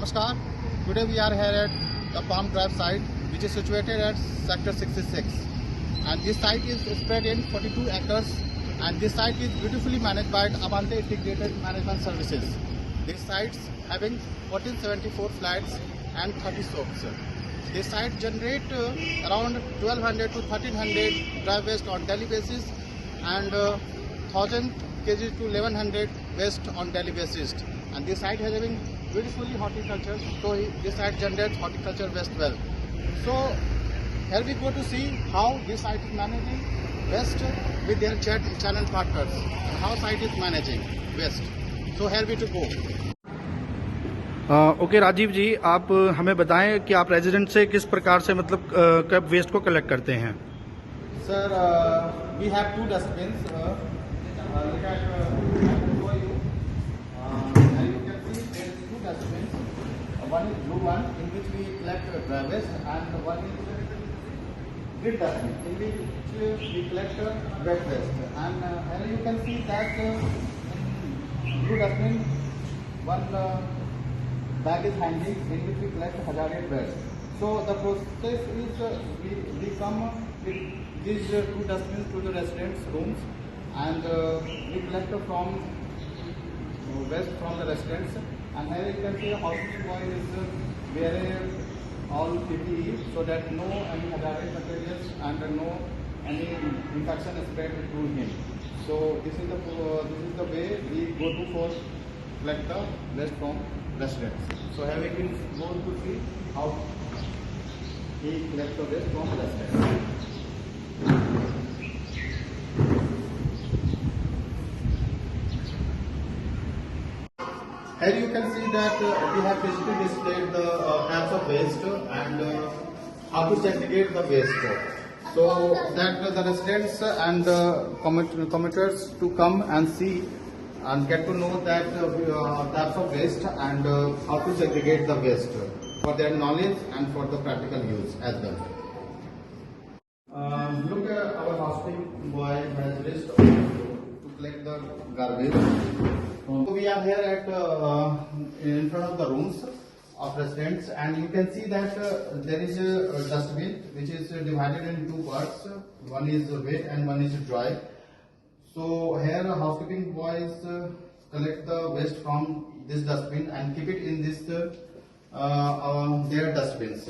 Namaskar. Today we are here at the Palm Drive site, which is situated at Sector 66. And this site is spread in 42 acres. And this site is beautifully managed by Avante Integrated Management Services. This site having 1474 flats and 30 shops. This site generates around 1200 to 1300 dry waste on daily basis and 1000 kg to 1100 waste on daily basis. And this site has having beautifully horticulture, so this site generates horticulture waste well. So here we go to see how this site is managing waste with their channel partners and how site is managing waste. So here we to go. Okay Rajiv ji, आप हमें बताएं कि आप resident से किस प्रकार से मतलब कब वेस्ट को कलेक्ट करते हैं। Sir, we have two dustbins. Look at show you. And you can see there is two dustbins. One is blue one in which we collect dry waste, and one is green dustbin in which we collect wet waste. And here you can see that in blue dustbin one bag is hanging in which we collect hazardous waste. So the process is we come with these two dustbins to the residents' rooms, and we collect from waste from the residents. And here you can see a housekeeping boy is wearing all PPE so that no any hazardous materials and no any infection spread to him. So this is the way we go to for collect the waste from residents. So here we can go to see how he collects the waste from residents. Here you can see that we have physically displayed the types of waste and how to segregate the waste. So that the residents and commuters to come and see and get to know that types of waste and how to segregate the waste for their knowledge and for the practical use as well. Look at our housekeeping boy has list to collect the garbage. So we are here at in front of the rooms of residents, and you can see that there is a dustbin which is divided in two parts. One is wet and one is dry. So here housekeeping boys collect the waste from this dustbin and keep it in this their dustbins.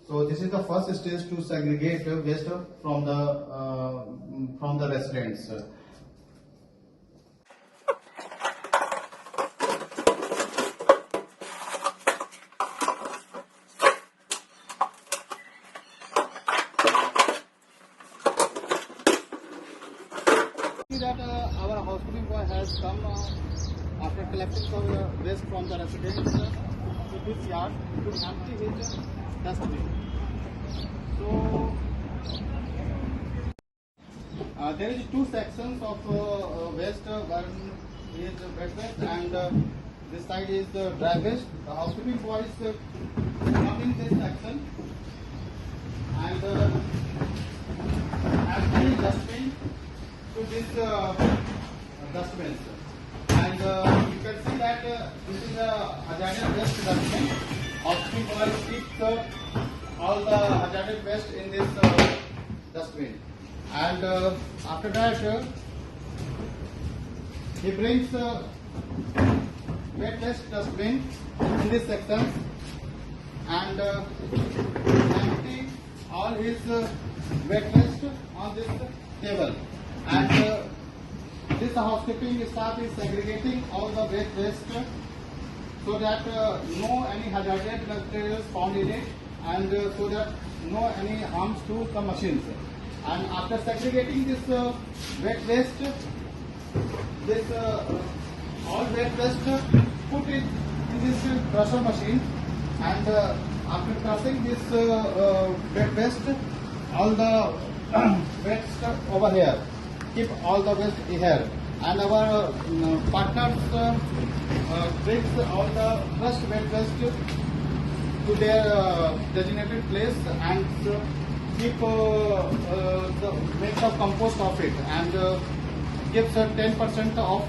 So this is the first stage to segregate waste from the residents. That our housekeeping boy has come after collecting the waste from the residents to this yard to empty his dustbin. So there is two sections of waste. One is wet waste and this side is the dry waste. The housekeeping boy is coming this section and empty dustbin to this dustbin, and you can see that this is a hazardous waste dustbin. Housekeeping boy keeps all the hazardous waste in this dustbin, and after that he brings wet waste dustbin in this section and empty all his wet waste on this table. And this housekeeping staff is segregating all the wet waste so that no any hazardous materials found in it, and so that no any harms to the machines. And after segregating this wet waste, this all wet waste put it in this crusher machine, and after crushing this wet waste, all the waste over here. Keep all the waste here, and our partners brings all the crushed wet waste to their designated place and keep make a compost of it and gives 10% of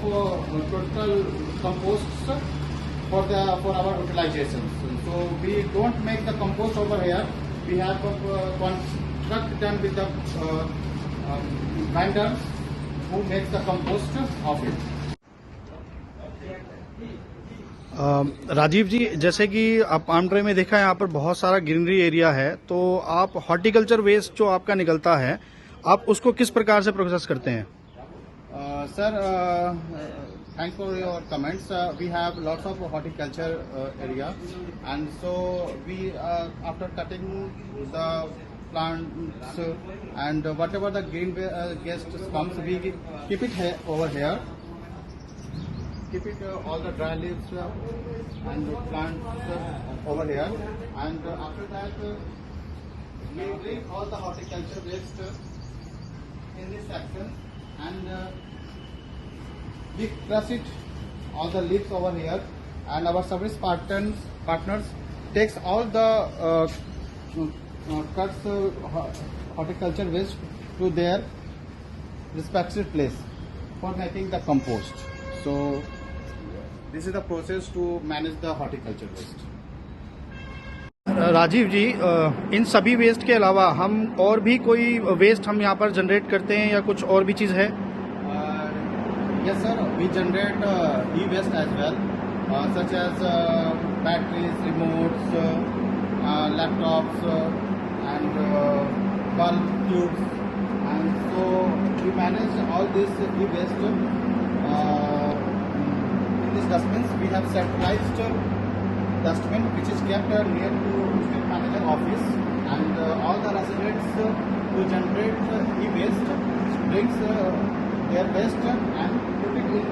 total composts for our utilization. So we don't make the compost over here. We have construct them with the vendors who makes the compost of it. Rajiv जी, जैसे कि आप palm tray में देखा है यहाँ पर बहुत सारा ग्रीनरी एरिया है, तो आप हॉर्टिकल्चर वेस्ट जो आपका निकलता है आप उसको किस प्रकार से प्रोसेस करते हैं? Sir, thanks for your comments. We have lots of horticulture area, and so we after cutting the plants and whatever the green waste comes, we keep it over here. Keep it all the dry leaves and the plants over here, and after that we bring all the horticulture waste in this section, and we crush it all the leaves over here, and our service partners takes all the cuts horticulture waste to their respective place for making the compost. So this is the process to manage the horticulture waste. Rajiv जी, इन सभी waste के अलावा हम और भी कोई waste हम यहाँ पर जनरेट करते हैं या कुछ और भी चीज़ है? Yes sir, we generate e-waste as well, such as batteries, remotes, laptops, and bulb tubes, and so we manage all this e-waste in these dustbins. We have centralized dustbin which is kept near to state manager office, and all the residents who generate e-waste brings their waste and put it in